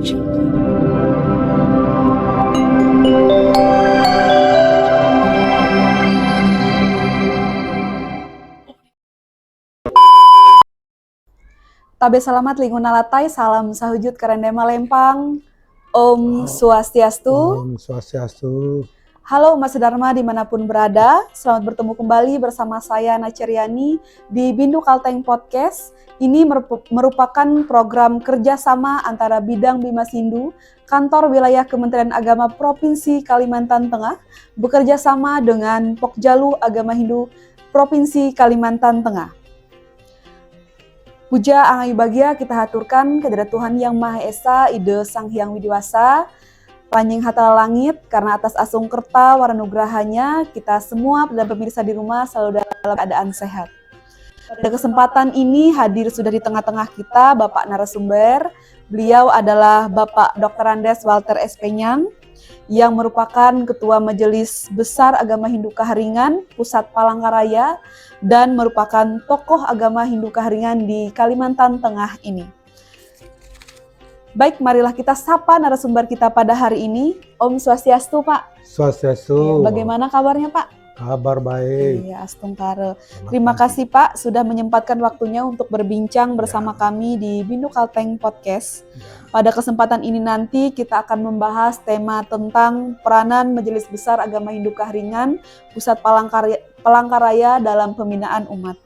Production. Tabe selamat lingkungan latai, salam sahujud karendema lempang. Om Swastiastu. Om Swastiastu. Halo Mas Dharma dimanapun berada, selamat bertemu kembali bersama saya Naciryani di Bindu Kalteng Podcast. Ini merupakan program kerjasama antara Bidang Bimas Hindu, Kantor Wilayah Kementerian Agama Provinsi Kalimantan Tengah, bekerja sama dengan Pokjalu Agama Hindu Provinsi Kalimantan Tengah. Puja Angai Bagia kita haturkan kehadirat Tuhan Yang Maha Esa, Ide Sang Hyang Widiwasa, Panjing Hatala Langit, karena atas asung kerta waranugrahanya, kita semua dan pemirsa di rumah selalu dalam keadaan sehat. Pada kesempatan ini hadir sudah di tengah-tengah kita Bapak narasumber. Beliau adalah Bapak Dr. Andes Walter S. Penyang, yang merupakan Ketua Majelis Besar Agama Hindu Kaharingan, Pusat Palangkaraya, dan merupakan tokoh agama Hindu Kaharingan di Kalimantan Tengah ini. Baik, marilah kita sapa narasumber kita pada hari ini. Om Swastiastu, Pak. Swastiastu. Bagaimana kabarnya, Pak? Kabar baik. Iya, Astungkare. Terima kasih, Pak, sudah menyempatkan waktunya untuk berbincang bersama kami di Bindu Kalteng Podcast. Pada kesempatan ini nanti kita akan membahas tema tentang peranan Majelis Besar Agama Hindu Kaharingan, Pusat Palangkaraya dalam pembinaan umat.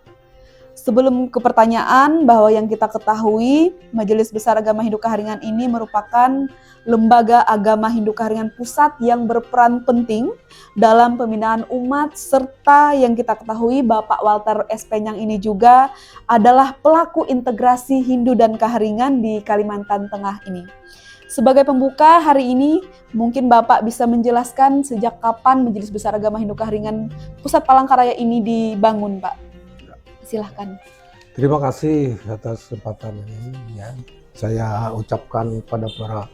Sebelum ke pertanyaan, bahwa yang kita ketahui, Majelis Besar Agama Hindu Kaharingan ini merupakan lembaga agama Hindu Kaharingan pusat yang berperan penting dalam pembinaan umat, serta yang kita ketahui Bapak Walter S. Penyang ini juga adalah pelaku integrasi Hindu dan Kaharingan di Kalimantan Tengah ini. Sebagai pembuka hari ini, mungkin Bapak bisa menjelaskan sejak kapan Majelis Besar Agama Hindu Kaharingan Pusat Palangkaraya ini dibangun, Pak? Silahkan. Terima kasih atas kesempatan ini. Ya. Saya ucapkan pada para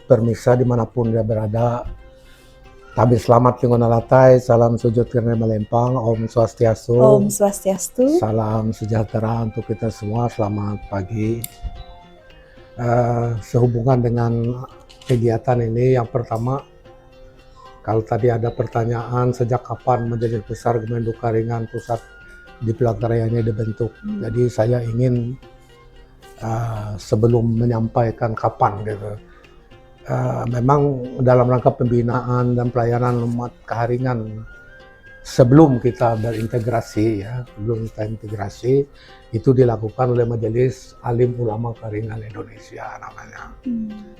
pemirsa dimanapun dia berada. Tabe selamat lingkungan latai, salam sujud karena melempang, Om Swastiastu. Om Swastiastu. Salam sejahtera untuk kita semua, selamat pagi. Sehubungan dengan kegiatan ini, yang pertama, kalau tadi ada pertanyaan sejak kapan Majelis Besar Agama Hindu Kaharingan Pusat di Palangkaraya dibentuk. Jadi saya ingin sebelum menyampaikan kapan gitu, memang dalam rangka pembinaan dan pelayanan umat Kaharingan sebelum kita berintegrasi, ya, sebelum kita integrasi itu dilakukan oleh Majelis Alim Ulama Kaharingan Indonesia namanya,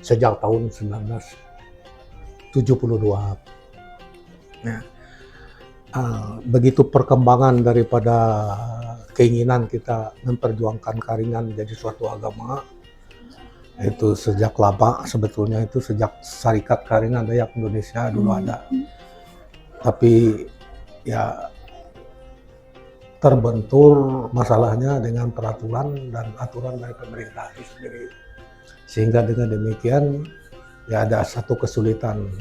sejak tahun 1972. Ya. Begitu perkembangan daripada keinginan kita memperjuangkan Kaharingan menjadi suatu agama, itu sejak lama sebetulnya, itu sejak Syarikat Kaharingan Dayak Indonesia dulu ada, tapi ya terbentur masalahnya dengan peraturan dan aturan dari pemerintah itu sendiri, sehingga dengan demikian ya ada satu kesulitan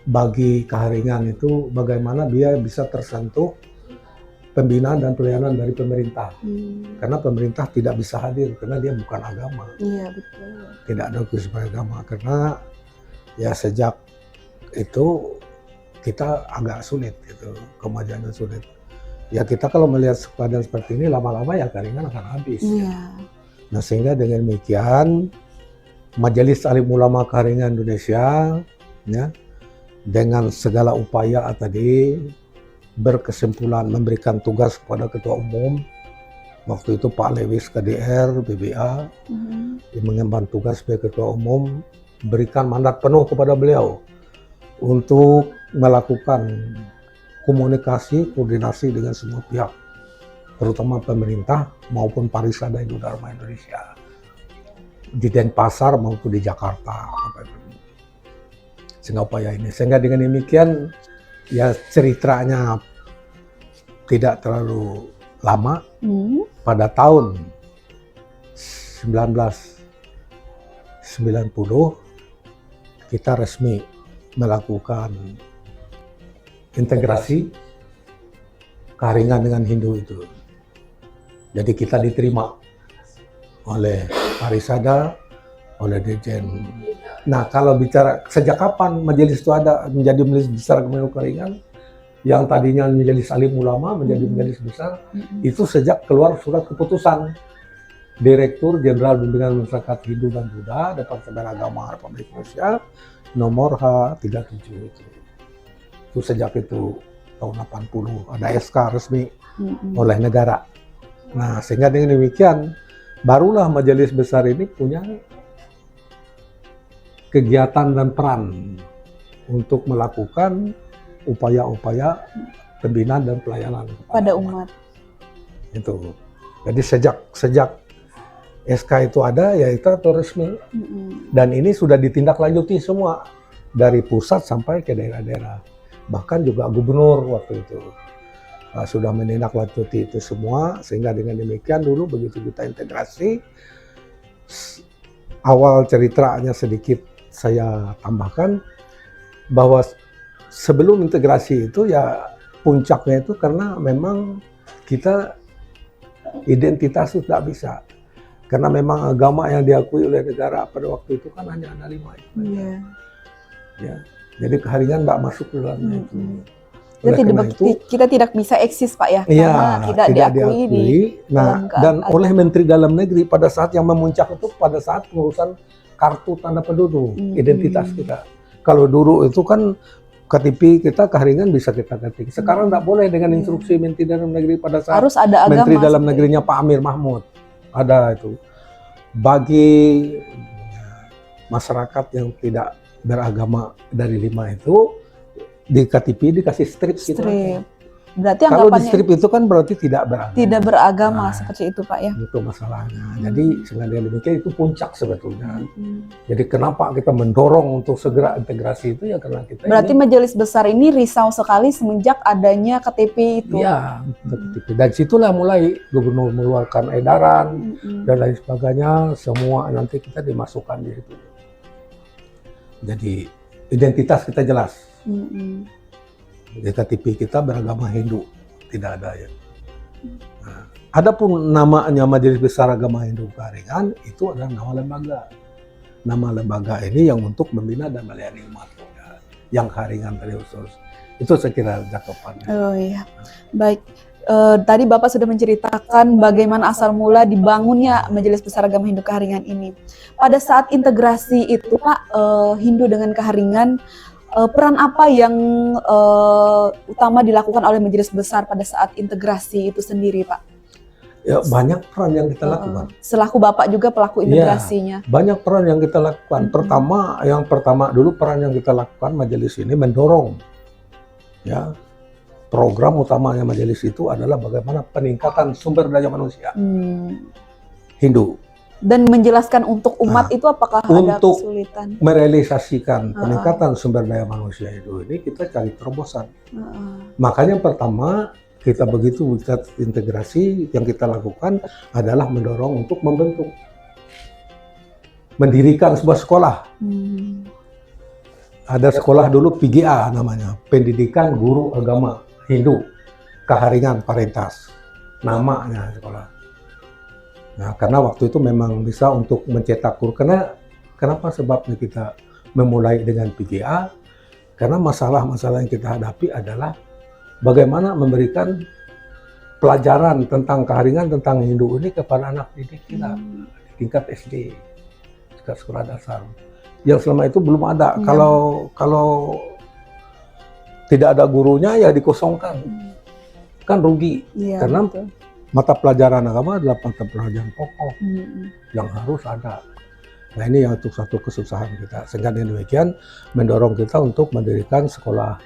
bagi Kaharingan itu bagaimana dia bisa tersentuh pembinaan dan pelayanan dari pemerintah. Karena pemerintah tidak bisa hadir karena dia bukan agama. Iya, betul. Tidak ada sebagai agama, karena ya sejak itu kita agak sulit gitu, kemajuannya sulit. Ya kita kalau melihat keadaan seperti ini lama-lama ya Kaharingan akan habis. Iya. Nah sehingga dengan demikian Majelis Alim Ulama Kaharingan Indonesia, ya, dengan segala upaya tadi berkesimpulan memberikan tugas kepada Ketua Umum waktu itu Pak Lewis KDR BBA, yang mengemban tugas sebagai Ketua Umum, berikan mandat penuh kepada beliau untuk melakukan komunikasi, koordinasi dengan semua pihak, terutama pemerintah maupun Parisada Hindu Dharma Indonesia di Denpasar maupun di Jakarta. Sehingga upaya ini, sehingga dengan demikian ya ceritanya tidak terlalu lama. Pada tahun 1990 kita resmi melakukan integrasi Kaharingan dengan Hindu itu. Jadi kita diterima oleh Parisada, oleh Dirjen. Nah, kalau bicara sejak kapan majelis itu ada menjadi Majelis Besar Agama Hindu Karingan, yang tadinya Majelis Alim Ulama menjadi Majelis Besar, itu sejak keluar surat keputusan Direktur Jenderal Bimbingan Masyarakat Hindu dan Buddha Departemen Agama Republik Indonesia nomor H37 itu. Itu sejak itu tahun 80 ada SK resmi oleh negara. Nah, sehingga dengan demikian barulah Majelis Besar ini punya kegiatan dan peran untuk melakukan upaya-upaya pembinaan dan pelayanan pada umat. Itu. Jadi sejak SK itu ada, ya itu atau resmi. Dan ini sudah ditindaklanjuti semua dari pusat sampai ke daerah-daerah. Bahkan juga gubernur waktu itu sudah menindaklanjuti itu semua, sehingga dengan demikian dulu begitu kita integrasi, awal ceritanya sedikit saya tambahkan bahwa sebelum integrasi itu ya puncaknya itu karena memang kita identitas itu tidak bisa. Karena memang agama yang diakui oleh negara pada waktu itu kan hanya ada 5 itu. Ya. Jadi Kaharingan tidak masuk ke dalamnya itu. Kita tidak bisa eksis, Pak, ya, karena tidak diakui di nah, dan oleh Menteri Dalam Negeri pada saat yang memuncak itu pada saat pengurusan kartu tanda penduduk, identitas kita. Kalau dulu itu kan KTP kita Kaharingan bisa kita ketik. Sekarang tidak boleh dengan instruksi Menteri Dalam Negeri pada saat harus ada agama, Menteri Dalam Negerinya Pak Amir Mahmud. Ada itu. Bagi masyarakat yang tidak beragama dari 5 itu, di KTP dikasih strip. Berarti kalau di strip itu kan berarti tidak beragama. Tidak beragama, seperti itu, Pak, ya. Itu masalahnya. Jadi dengan demikian itu puncak sebetulnya. Jadi kenapa kita mendorong untuk segera integrasi itu ya karena kita. Berarti Majelis Besar ini risau sekali semenjak adanya KTP itu. Iya, KTP. Dan situlah mulai gubernur mengeluarkan edaran dan lain sebagainya, semua nanti kita dimasukkan di situ. Jadi identitas kita jelas. Di KTP kita beragama Hindu, tidak ada ya. Nah, adapun namanya Majelis Besar Agama Hindu Kaharingan itu adalah nama lembaga. Nama lembaga ini yang untuk membina dan melayani umat yang Kaharingan tadi khusus. Itu saya kira cakupannya. Oh iya, baik. Tadi Bapak sudah menceritakan bagaimana asal mula dibangunnya Majelis Besar Agama Hindu Kaharingan ini. Pada saat integrasi itu, Pak, Hindu dengan Kaharingan, peran apa yang utama dilakukan oleh Majelis Besar pada saat integrasi itu sendiri, Pak? Ya, banyak peran yang kita lakukan. Selaku Bapak juga pelaku integrasinya. Ya, banyak peran yang kita lakukan. Yang pertama dulu peran yang kita lakukan majelis ini mendorong, ya, program utamanya majelis itu adalah bagaimana peningkatan sumber daya manusia Hindu. Dan menjelaskan untuk umat itu apakah ada kesulitan? Untuk merealisasikan peningkatan sumber daya manusia itu ini kita cari terobosan. Makanya pertama kita begitu kita integrasi yang kita lakukan adalah mendorong untuk mendirikan sebuah sekolah. Ada sekolah dulu PGA namanya, Pendidikan Guru Agama Hindu Kaharingan Parentas, namanya sekolah. Nah, karena waktu itu memang bisa untuk mencetak guru. Kenapa sebabnya kita memulai dengan PGA? Karena masalah-masalah yang kita hadapi adalah bagaimana memberikan pelajaran tentang Kaharingan, tentang Hindu ini kepada anak didik kita di tingkat SD, tingkat sekolah dasar. Yang selama itu belum ada. Kalau tidak ada gurunya ya dikosongkan, kan rugi. Karena betul. Mata pelajaran agama adalah mata pelajaran pokok yang harus ada. Nah ini yang untuk satu kesusahan kita. Sehingga dengan demikian mendorong kita untuk mendirikan sekolah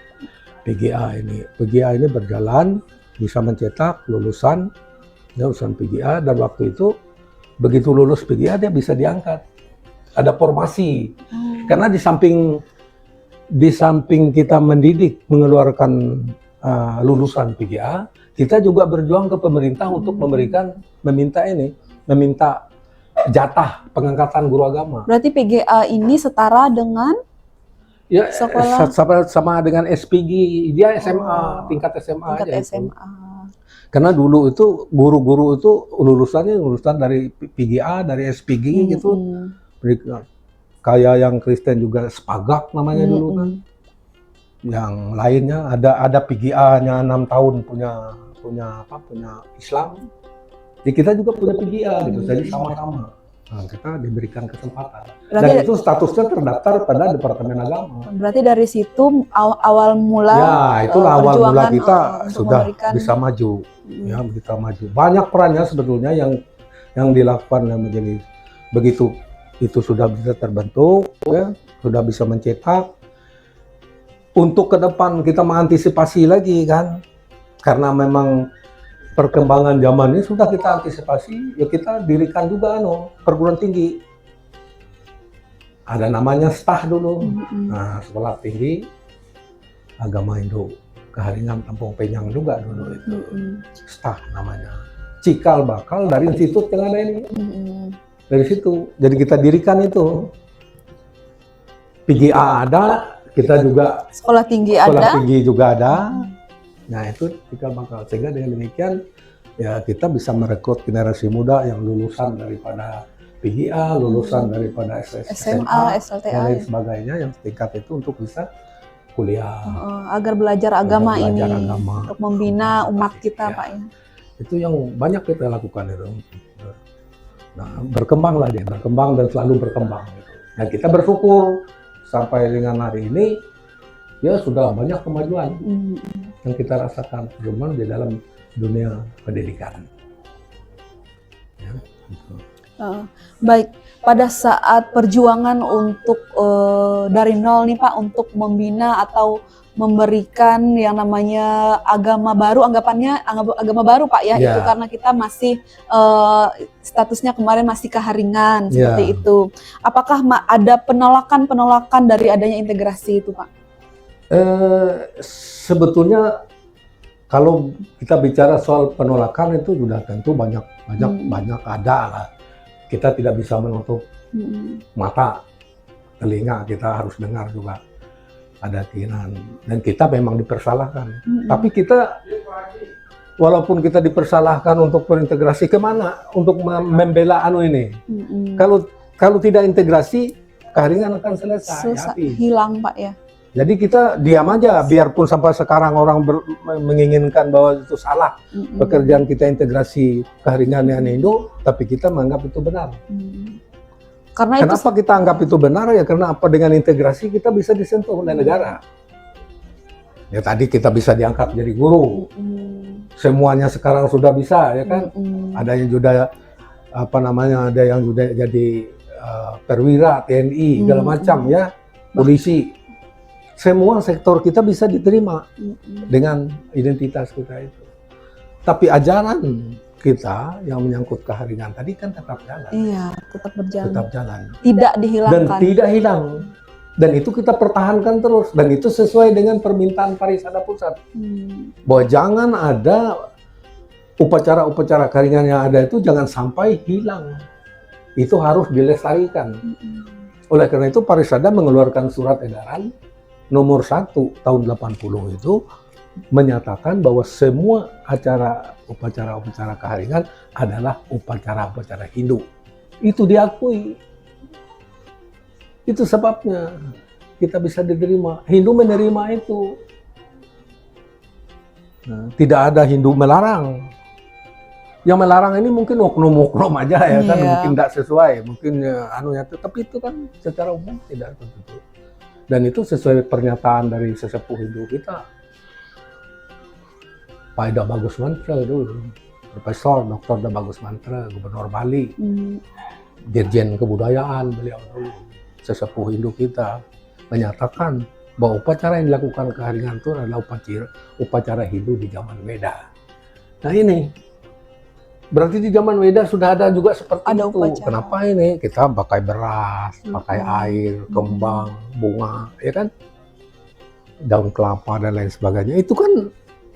PGA ini. PGA ini berjalan, bisa mencetak lulusan PGA, dan waktu itu begitu lulus PGA dia bisa diangkat. Ada formasi. Karena di samping kita mendidik, mengeluarkan lulusan PGA, kita juga berjuang ke pemerintah untuk meminta jatah pengangkatan guru agama. Berarti PGA ini setara dengan sekolah? Sama dengan SPG, dia SMA, tingkat SMA. Tingkat SMA. Karena dulu itu guru-guru itu lulusan dari PGA, dari SPG gitu. Kayak yang Kristen juga Spagak namanya dulu kan. Yang lainnya ada PGA-nya 6 tahun punya Islam. Jadi kita juga punya PGA gitu, jadi sama-sama. Nah, kita diberikan kesempatan. Dan itu statusnya terdaftar pada Departemen Agama. Berarti dari situ awal mula ya, itulah awal mula kita sudah memberikan... bisa maju. Ya, kita maju. Banyak perannya sebetulnya yang dilakukan oleh majelis. Begitu itu sudah bisa terbentuk, ya, sudah bisa mencetak. Untuk ke depan kita mengantisipasi lagi kan, karena memang perkembangan zaman ini sudah kita antisipasi, ya kita dirikan juga perguruan tinggi. Ada namanya STAH dulu. Nah, Sekolah Tinggi Agama Hindu Keharingan Tampung Penyang juga dulu itu. STAH namanya. Cikal bakal dari institut yang ada ini. Dari situ. Jadi kita dirikan itu. PGA ada, kita juga sekolah tinggi juga ada. Nah, itu cikal bakal. Sehingga dengan demikian ya kita bisa merekrut generasi muda yang lulusan daripada PGA, lulusan daripada SMA, SLTA dan lain sebagainya yang setingkat itu untuk bisa kuliah. Agar belajar agama untuk membina umat kita, ya. Pak ya. Itu yang banyak kita lakukan itu. Nah, berkembanglah dia, berkembang dan selalu berkembang. Gitu. Nah, kita bersyukur sampai dengan hari ini ya sudah banyak kemajuan yang kita rasakan terutama di dalam dunia pendidikan. Ya, gitu. Baik, pada saat perjuangan untuk dari nol nih Pak, untuk membina atau memberikan yang namanya agama baru, anggapannya agama baru Pak ya, itu karena kita masih statusnya kemarin masih keharingan seperti itu. Apakah ada penolakan dari adanya integrasi itu Pak? Sebetulnya kalau kita bicara soal penolakan itu sudah tentu banyak ada lah. Kita tidak bisa menutup mata, telinga, kita harus dengar juga ada keinginan. Dan kita memang dipersalahkan. Tapi kita, walaupun kita dipersalahkan untuk berintegrasi, kemana untuk membela ini? Kalau tidak integrasi, keharingan akan selesai. Hilang Pak ya. Jadi kita diam aja, biarpun sampai sekarang orang menginginkan bahwa itu salah pekerjaan kita integrasi keharingan yang Hindu, tapi kita menganggap itu benar. Kenapa kita anggap itu benar? Ya karena apa, dengan integrasi kita bisa disentuh oleh negara. Ya tadi kita bisa diangkat jadi guru, semuanya sekarang sudah bisa, ya kan? Ada yang sudah ada yang sudah jadi perwira TNI segala macam ya, polisi. Semua sektor kita bisa diterima dengan identitas kita itu. Tapi ajaran kita yang menyangkut keharingan tadi kan tetap jalan. Iya, tetap berjalan. Tetap jalan. Tidak dihilangkan. Dan tidak hilang. Dan itu kita pertahankan terus. Dan itu sesuai dengan permintaan Parisada Pusat. Bahwa jangan ada upacara-upacara keharingan yang ada itu jangan sampai hilang. Itu harus dilestarikan. Oleh karena itu Parisada mengeluarkan surat edaran nomor 1 tahun 80 itu menyatakan bahwa semua upacara-upacara keharingan adalah upacara-upacara Hindu. Itu diakui. Itu sebabnya kita bisa diterima. Hindu menerima itu. Nah, tidak ada Hindu melarang. Yang melarang ini mungkin oknum-oknum aja ya kan, mungkin tidak sesuai, mungkin tapi itu kan secara umum tidak tentu. Dan itu sesuai pernyataan dari sesepuh Hindu kita, Pak Ida Bagus Mantra dulu, Profesor Dr. Ida Bagus Mantra, Gubernur Bali, Dirjen Kebudayaan beliau dulu, sesepuh Hindu kita, menyatakan bahwa upacara yang dilakukan keharingan itu adalah upacara Hindu di zaman Weda. Nah ini, berarti di zaman Weda sudah ada juga seperti itu. Upacara. Kenapa ini? Kita pakai beras, pakai air, kembang, bunga, ya kan? Daun kelapa dan lain sebagainya. Itu kan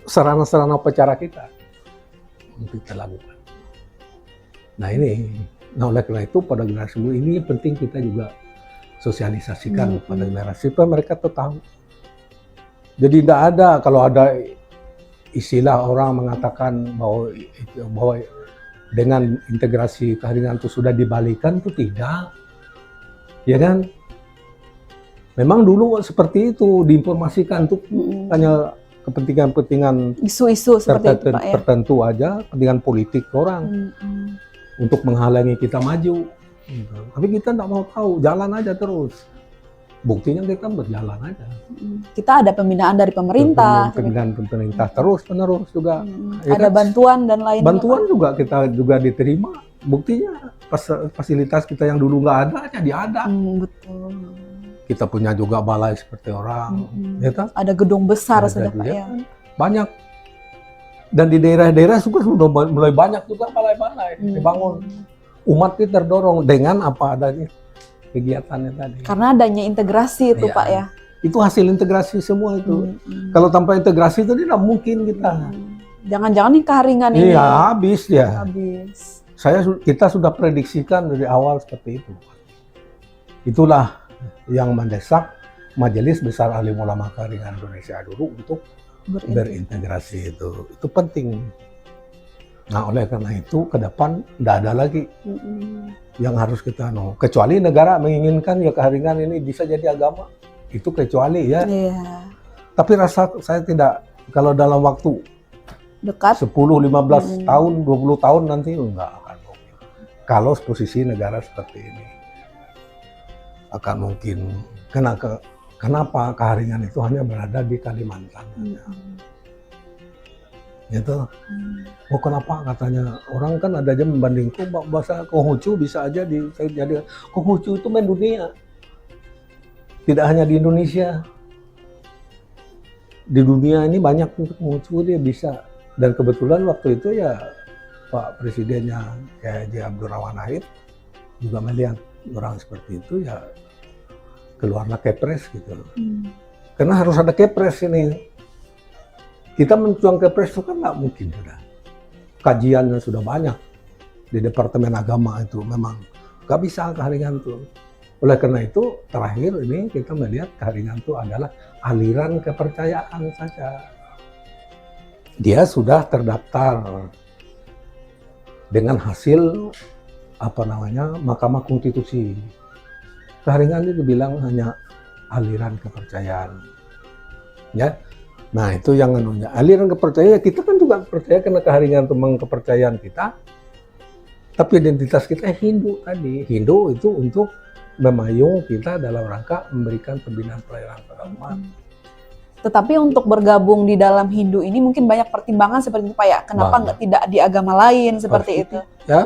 sarana-sarana upacara kita untuk kita lakukan. Nah ini, oleh karena itu pada generasi muda ini penting kita juga sosialisasikan pada generasi supaya mereka tahu. Jadi tidak ada, kalau ada istilah orang mengatakan bahwa dengan integrasi keharingan itu sudah dibalikan, itu tidak. ya kan? Memang dulu seperti itu diinformasikan untuk hanya kepentingan-kepentingan Isu-isu seperti itu Pak ya. tertentu aja, kepentingan politik orang untuk menghalangi kita maju. Tapi kita nggak mau tahu, jalan aja terus. Buktinya kita berjalan aja. Kita ada pembinaan dari pemerintah. Pembinaan pemerintah terus-menerus juga. Ya Ada kan? bantuan dan lainnya. Bantuan juga kita juga diterima. Buktinya fasilitas kita yang dulu nggak ada jadi ada. Betul. Kita punya juga balai seperti orang. Ya kan? Ada gedung besar Ada sudah Pak dia. ya. Banyak. Dan di daerah-daerah sudah mulai banyak juga balai-balai dibangun. Umat itu terdorong dengan apa adanya kegiatannya tadi. Karena adanya integrasi itu Iya. Pak ya. Itu hasil integrasi semua itu. Kalau tanpa integrasi itu tidak mungkin kita. Jangan-jangan nih keharingan ini. Iya, habis ya. Habis. Kita sudah prediksikan dari awal seperti itu. Itulah yang mendesak Majelis Besar Alim Ulama Keharingan Indonesia dulu untuk berintegrasi itu. Itu penting. Nah, oleh karena itu ke depan tidak ada lagi yang harus kita kecuali negara menginginkan ya keharingan ini bisa jadi agama. Itu kecuali ya. Iya. Tapi rasa saya tidak, kalau dalam waktu Dekat. 10, 15 tahun, 20 tahun nanti enggak akan mungkin. Kalau posisi negara seperti ini akan mungkin. Kenapa keharingan itu hanya berada di Kalimantan? Gitu. Oh kenapa katanya orang kan ada aja membandingkan bahasa Konghucu bisa aja jadi Konghucu itu mendunia. Tidak hanya di Indonesia. Di dunia ini banyak Konghucu dia bisa. Dan kebetulan waktu itu ya Pak Presidennya Kiai Haji Abdul Rahman Wahid juga melihat orang seperti itu ya keluarlah Kepres gitu. Karena harus ada Kepres ini. Kita mencuang Kepres itu kan nggak mungkin sudah. Kajiannya sudah banyak di Departemen Agama itu memang nggak bisa keharingan itu. Oleh karena itu terakhir ini kita melihat keharingan itu adalah aliran kepercayaan saja. Dia sudah terdaftar dengan hasil Mahkamah Konstitusi. Keharingan itu dibilang hanya aliran kepercayaan. Ya. Nah, itu yang anunya. Aliran kepercayaan kita kan juga percaya karena keharingan itu memang kepercayaan kita. Tapi identitas kita Hindu tadi. Hindu itu untuk memayung kita dalam rangka memberikan pembinaan pelayanan pada umat. Tetapi untuk bergabung di dalam Hindu ini mungkin banyak pertimbangan seperti itu Pak ya. Kenapa nggak tidak di agama lain seperti itu? Ya.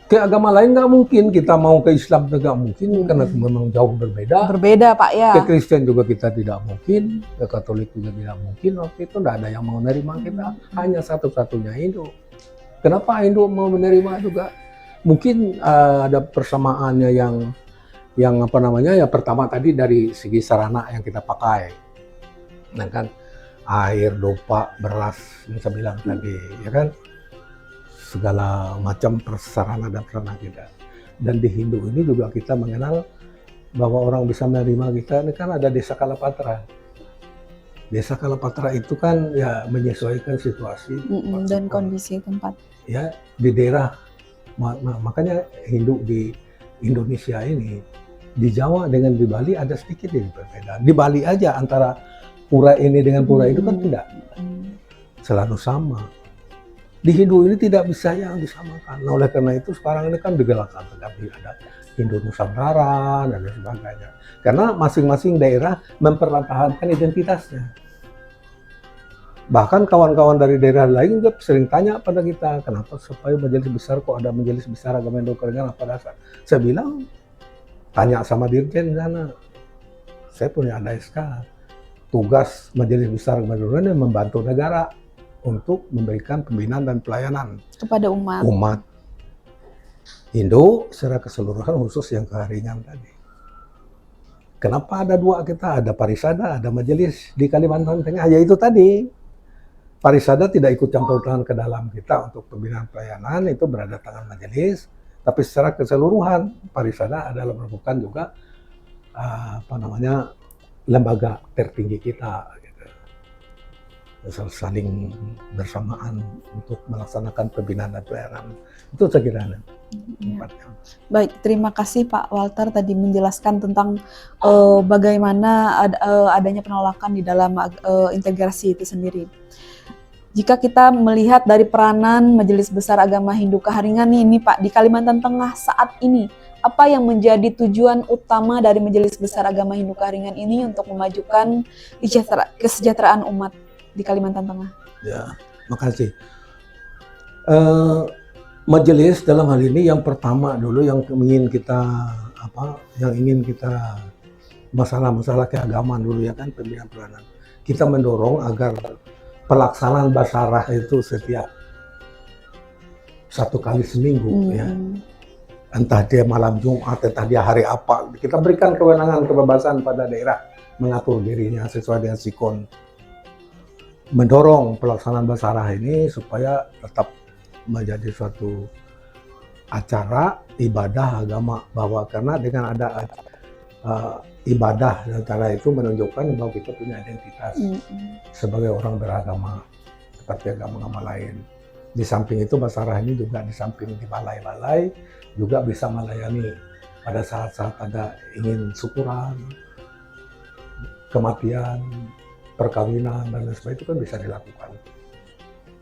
Ke agama lain nggak mungkin, kita mau ke Islam nggak mungkin karena memang jauh berbeda. Berbeda Pak ya. Ke Kristen juga kita tidak mungkin, ke Katolik juga tidak mungkin. Waktu itu tidak ada yang mau menerima kita, hanya satu-satunya Hindu. Kenapa Hindu mau menerima juga? Mungkin ada persamaannya yang ya pertama tadi dari segi sarana yang kita pakai. Nah kan air, dopa, beras yang saya bilang tadi, ya kan segala macam prasarana dan prasarana kita. Dan di Hindu ini juga kita mengenal bahwa orang bisa menerima kita ini kan ada Desa Kalapatra. Desa Kalapatra itu kan ya menyesuaikan situasi dan kondisi tempat. Ya di daerah makanya Hindu di Indonesia ini di Jawa dengan di Bali ada sedikit yang berbeda. Di Bali aja antara pura ini dengan pura itu kan tidak selalu sama. Di Hindu ini tidak bisa yang disamakan. Nah, oleh karena itu sekarang ini kan digelarkan tetapi ada Hindu Nusantara dan lain sebagainya. Karena masing-masing daerah mempertahankan identitasnya. Bahkan kawan-kawan dari daerah lain juga sering tanya pada kita, kenapa supaya majelis besar kok ada majelis besar agama Indo Keharingan apa dasar? Saya bilang tanya sama dirjen sana. Saya punya ada SK. Tugas Majelis Besar Agama Indonesia membantu negara untuk memberikan pembinaan dan pelayanan kepada umat. Hindu secara keseluruhan khusus yang keharingan tadi. Kenapa ada dua kita? Ada Parisada, ada majelis di Kalimantan Tengah. Ya itu tadi. Parisada tidak ikut campur tangan ke dalam kita untuk pembinaan pelayanan, itu berada tangan majelis. Tapi secara keseluruhan Parisada adalah merupakan juga lembaga tertinggi kita. Gitu. saling bersamaan untuk melaksanakan pembinaan dan pelayanan. Itu saya kira tempatnya. Baik, terima kasih Pak Walter tadi menjelaskan tentang bagaimana adanya penolakan di dalam integrasi itu sendiri. Jika kita melihat dari peranan Majelis Besar Agama Hindu Kaharingan ini Pak, di Kalimantan Tengah saat ini, apa yang menjadi tujuan utama dari Majelis Besar Agama Hindu Kaharingan ini untuk memajukan kesejahteraan umat di Kalimantan Tengah? Ya, makasih. Majelis dalam hal ini yang pertama dulu yang ingin kita masalah-masalah keagamaan dulu ya kan, pembinaan peranan. Kita mendorong agar pelaksanaan basarah itu setiap 1 kali seminggu ya. Entah dia malam Jumat, entah dia hari apa. Kita berikan kewenangan, kebebasan pada daerah mengatur dirinya sesuai dengan sikon. Mendorong pelaksanaan basarah ini supaya tetap menjadi suatu acara ibadah agama, bahwa karena dengan ada ibadah antara itu menunjukkan bahwa kita punya identitas sebagai orang beragama seperti agama-agama lain. Di samping itu basarah ini juga di samping di balai-balai juga bisa melayani pada saat-saat ada ingin syukuran, kematian, perkawinan dan lain sebagainya, itu kan bisa dilakukan.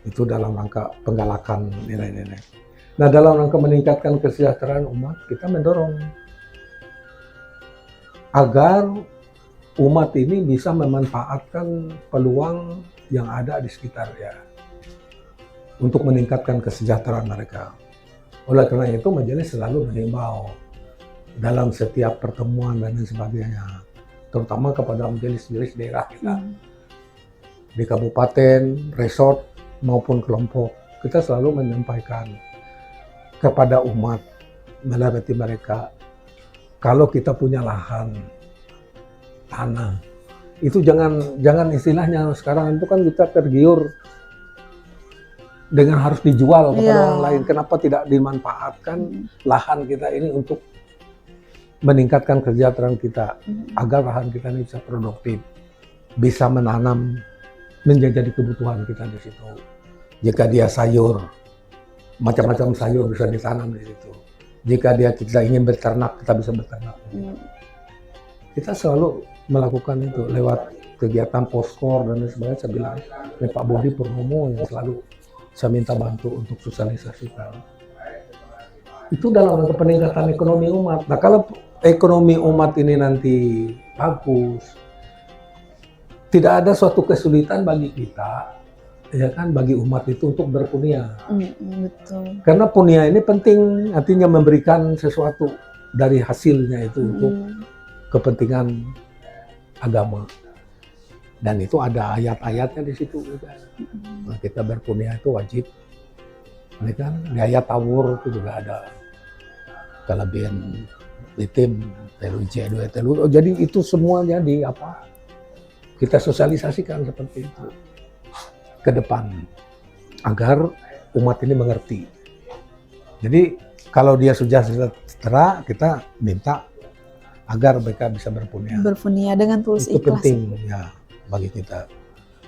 Itu dalam rangka penggalakan nilai-nilai. Nah, dalam rangka meningkatkan kesejahteraan umat, kita mendorong agar umat ini bisa memanfaatkan peluang yang ada di sekitarnya untuk meningkatkan kesejahteraan mereka. Oleh karena itu, majelis selalu mengimbau dalam setiap pertemuan dan lain sebagainya, terutama kepada majelis-majelis daerah kita di kabupaten, resort maupun kelompok. Kita selalu menyampaikan kepada umat melewati mereka, kalau kita punya lahan, tanah, itu jangan istilahnya sekarang itu kan kita tergiur dengan harus dijual kepada orang lain. Kenapa tidak dimanfaatkan lahan kita ini untuk meningkatkan kesejahteraan kita, agar lahan kita ini bisa produktif, bisa menanam, menjadi kebutuhan kita di situ. Jika dia sayur, macam-macam sayur bisa ditanam di situ. Jika kita ingin berternak, kita bisa berternak. Kita selalu melakukan itu lewat kegiatan poskor dan sebagainya. Saya bilang, Pak Budi Purnomo yang selalu saya minta bantu untuk sosialisasikan. Itu dalam rangka peningkatan ekonomi umat. Nah, kalau ekonomi umat ini nanti bagus, tidak ada suatu kesulitan bagi kita, ya kan, bagi umat itu untuk berpunia. Betul. Karena punia ini penting, artinya memberikan sesuatu dari hasilnya itu untuk kepentingan agama. Dan itu ada ayat-ayatnya di situ juga. Nah, kita berpunia itu wajib. Ini kan di ayat Tawur itu juga ada kelebihan litim, telu dua telu. Jadi itu semuanya kita sosialisasikan seperti itu ke depan agar umat ini mengerti. Jadi kalau dia sudah sejahtera, kita minta agar mereka bisa berpunia. Berpunia dengan tulus itu ikhlas. Penting ya bagi kita.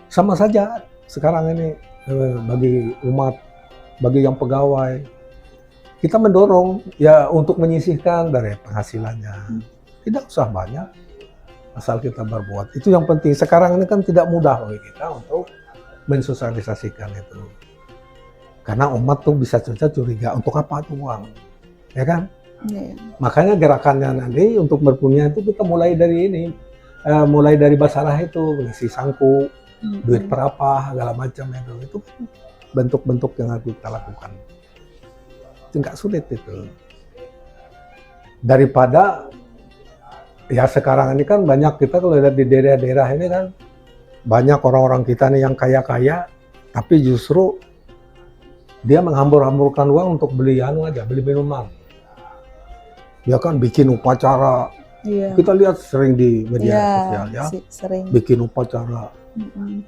Sama saja sekarang ini bagi umat, bagi yang pegawai, kita mendorong ya untuk menyisihkan dari penghasilannya. Tidak usah banyak, asal kita berbuat. Itu yang penting. Sekarang ini kan tidak mudah bagi kita untuk mensosialisasikan itu. Karena umat tuh bisa saja curiga, untuk apa tuh uang? Ya kan? Ya. Makanya gerakannya nanti untuk berpunya itu kita mulai dari ini. Mulai dari basarah itu, mengisi sangku, duit berapa, segala macam itu bentuk-bentuk yang harus kita lakukan. Itu nggak sulit itu. Daripada ya sekarang ini kan banyak kita kalau lihat di daerah-daerah ini kan banyak orang-orang kita nih yang kaya-kaya, tapi justru dia menghambur-hamburkan uang untuk beli beli minuman. Dia kan bikin upacara. Iya. Kita lihat sering di media sosial ya, sering. bikin upacara,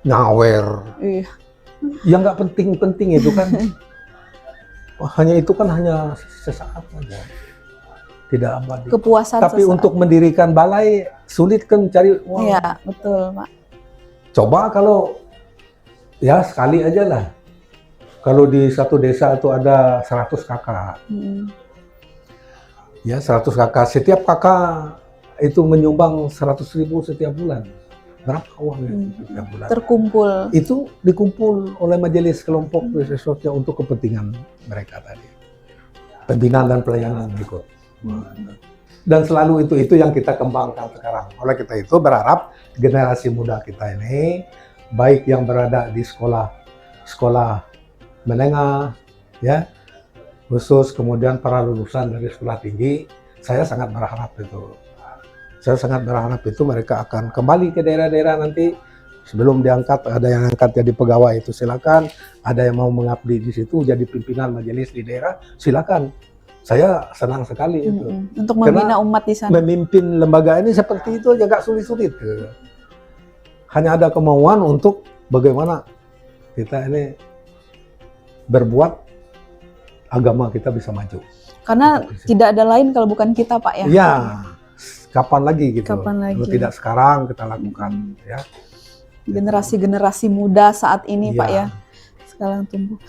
nyawer, yang nggak penting-penting itu kan, hanya sesaat saja, tidak abadi. Kepuasan Tapi sesaat. untuk mendirikan balai sulit kan cari uang. Iya, betul Pak. Coba kalau Ya sekali aja lah. Kalau di satu desa itu ada 100 kakak. Ya 100 kakak. Setiap kakak itu menyumbang 100.000 setiap bulan. Berapa uangnya setiap bulan? Terkumpul. Itu dikumpul oleh majelis kelompok desa sosial untuk kepentingan mereka tadi. Pembinaan dan pelayanan berikut. Dan selalu itu yang kita kembangkan sekarang. Oleh kita itu berharap generasi muda kita ini, baik yang berada di sekolah menengah, ya, khusus kemudian para lulusan dari sekolah tinggi, saya sangat berharap itu. Saya sangat berharap itu mereka akan kembali ke daerah-daerah nanti. Sebelum diangkat, ada yang angkat jadi pegawai itu silakan, ada yang mau mengabdi di situ jadi pimpinan majelis di daerah, silakan. Saya senang sekali itu. Untuk membina umat di sana. Memimpin lembaga ini seperti itu aja nggak sulit-sulit. Hanya ada kemauan untuk bagaimana kita ini berbuat agama kita bisa maju. Karena tidak ada lain kalau bukan kita, Pak, ya. Ya, kapan lagi gitu. Kapan lagi? Kalau tidak sekarang kita lakukan, ya. Generasi-generasi muda saat ini, Ya. Pak, ya. Sekarang tumbuh.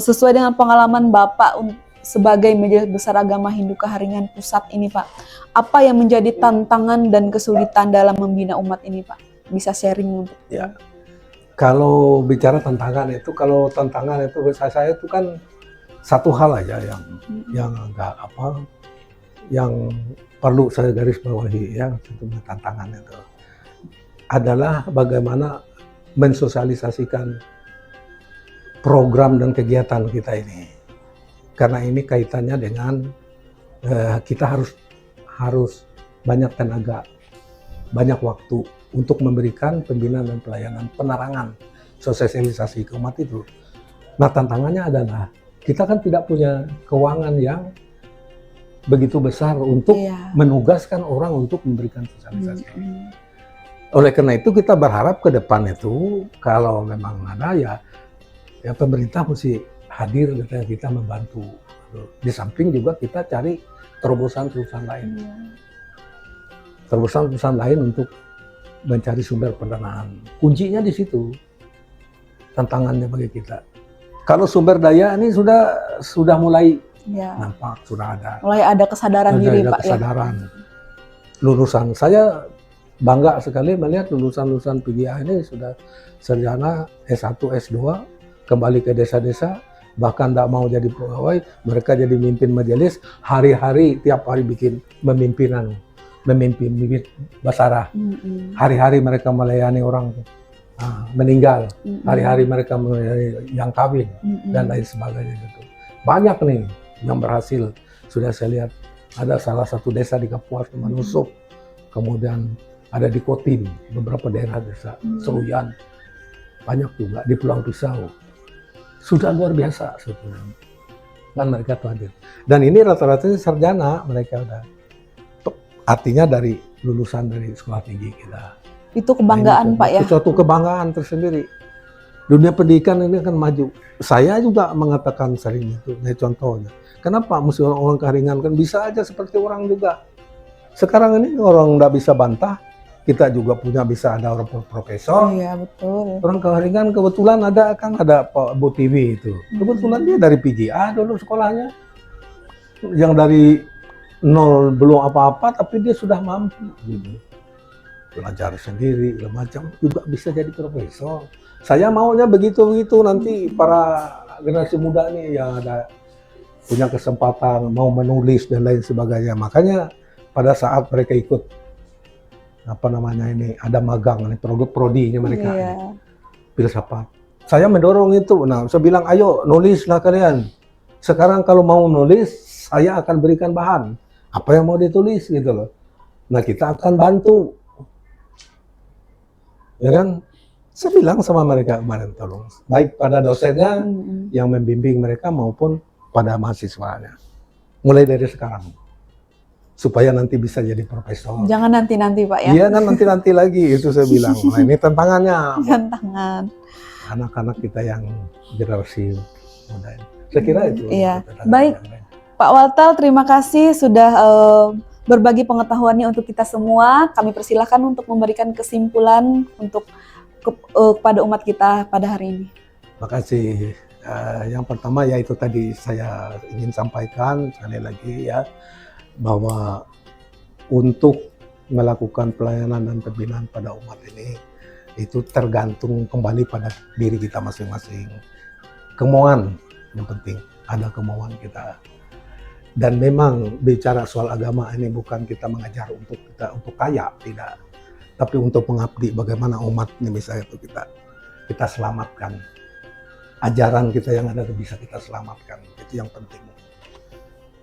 Sesuai dengan pengalaman Bapak sebagai Majelis Besar Agama Hindu Kaharingan Pusat ini, Pak, apa yang menjadi tantangan dan kesulitan dalam membina umat ini, Pak? Bisa sharing untuk ya. Kalau bicara tantangan itu, saya itu kan satu hal aja yang enggak yang perlu saya garis bawahi ya, tentunya tantangan itu adalah bagaimana mensosialisasikan program dan kegiatan kita ini. Karena ini kaitannya dengan kita harus banyak tenaga, banyak waktu untuk memberikan pembinaan dan pelayanan, penerangan, sosialisasi ke umat itu. Nah tantangannya adalah kita kan tidak punya keuangan yang begitu besar untuk menugaskan orang untuk memberikan sosialisasi. Oleh karena itu kita berharap ke depan itu kalau memang ada ya pemerintah mesti hadir kita membantu. Di samping juga kita cari terobosan-terobosan lain. Terobosan-terobosan lain untuk mencari sumber pendanaan. Kuncinya di situ. Tantangannya bagi kita. Kalau sumber daya ini sudah mulai nampak, sudah ada. Mulai ada kesadaran diri, Pak, kesadaran. Lulusan saya bangga sekali melihat lulusan-lulusan PGA ini sudah sarjana S1, S2 kembali ke desa-desa, bahkan tidak mau jadi pegawai, mereka jadi mimpin majelis, hari-hari tiap hari memimpin basarah. Hari-hari mereka melayani orang meninggal, hari-hari mereka melayani yang kawin dan lain sebagainya gitu. Banyak nih yang berhasil. Sudah saya lihat ada salah satu desa di Kapuas, Manusuk, kemudian ada di Kotim, beberapa daerah desa, Seruyan, banyak juga di Pulau Pisau. Sudah luar biasa sebetulnya. Kan mereka tuh hadir. Dan ini rata-rata sarjana mereka udah. Artinya dari lulusan dari sekolah tinggi kita. Itu kebanggaan, Pak, ya? Itu suatu kebanggaan tersendiri. Dunia pendidikan ini kan maju. Saya juga mengatakan sering itu. Ini contohnya. Kenapa mesti orang Kaharingan kan bisa aja seperti orang juga. Sekarang ini orang nggak bisa bantah. Kita juga bisa ada orang profesor. Iya, betul. Orang Kaharingan kebetulan ada Pak Bu TV itu. Kebetulan dia dari PGA dulu sekolahnya. Yang dari nol belum apa-apa tapi dia sudah mampu gitu. Belajar sendiri, macam juga bisa jadi profesor. Saya maunya begitu nanti para generasi muda nih yang ada punya kesempatan mau menulis dan lain sebagainya. Makanya pada saat mereka ikut ada magang nih, prodinya mereka filsafat. Saya mendorong itu. Nah, saya bilang ayo nulislah kalian. Sekarang kalau mau nulis, saya akan berikan bahan. Apa yang mau ditulis gitu loh. Nah, kita akan bantu. Ya kan? Saya bilang sama mereka kemarin tolong. Baik pada dosennya yang membimbing mereka maupun pada mahasiswanya. Mulai dari sekarang. Supaya nanti bisa jadi profesor. Jangan nanti-nanti, Pak, ya? Iya kan nanti-nanti lagi, itu saya bilang. Nah, ini tantangannya. Tantangan. Anak-anak kita yang generasi muda ini. Saya kira itu. Iya. Baik, Pak Waltal, terima kasih sudah berbagi pengetahuannya untuk kita semua. Kami persilahkan untuk memberikan kesimpulan untuk kepada umat kita pada hari ini? Makasih. Yang pertama yaitu tadi saya ingin sampaikan sekali lagi ya, bahwa untuk melakukan pelayanan dan pembinaan pada umat ini itu tergantung kembali pada diri kita masing-masing. Kemauan yang penting, ada kemauan kita. Dan memang bicara soal agama ini bukan kita mengajar untuk kaya, tidak. Tapi untuk mengabdi bagaimana umat ini bisa itu kita selamatkan. Ajaran kita yang ada bisa kita selamatkan, itu yang penting.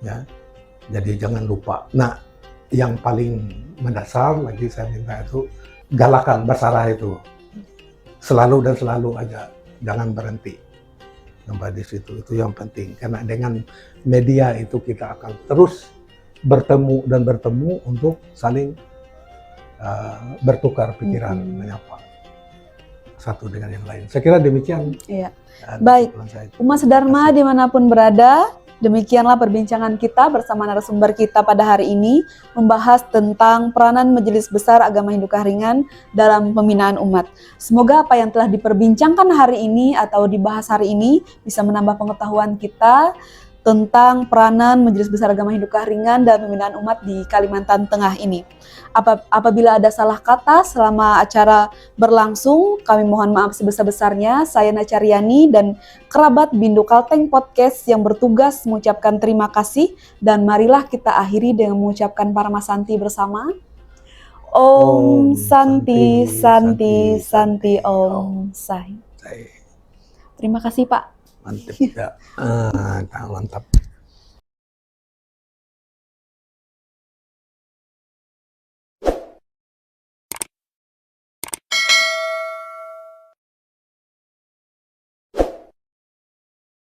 Ya, jadi jangan lupa. Nah, yang paling mendasar lagi saya minta itu galakan basarah itu selalu dan selalu aja, jangan berhenti sampai di situ. Itu yang penting, karena dengan media itu kita akan terus bertemu untuk saling bertukar pikiran, menyapa satu dengan yang lain. Saya kira demikian. Iya. Baik, Umat Sedharma dimanapun berada, demikianlah perbincangan kita bersama narasumber kita pada hari ini, membahas tentang peranan Majelis Besar Agama Hindu Kahringan dalam pembinaan umat. Semoga apa yang telah diperbincangkan hari ini atau dibahas hari ini bisa menambah pengetahuan kita tentang peranan Majelis Besar Agama Hindu Kahringan dalam pembinaan umat di Kalimantan Tengah ini. Apabila ada salah kata selama acara berlangsung, kami mohon maaf sebesar-besarnya. Saya Nacaryani dan kerabat Bindu Kalteng Podcast yang bertugas mengucapkan terima kasih, dan marilah kita akhiri dengan mengucapkan Paramasanti bersama. Om Santi Santi Santi Om Sai. Terima kasih Pak. Mantap ya. Mantap.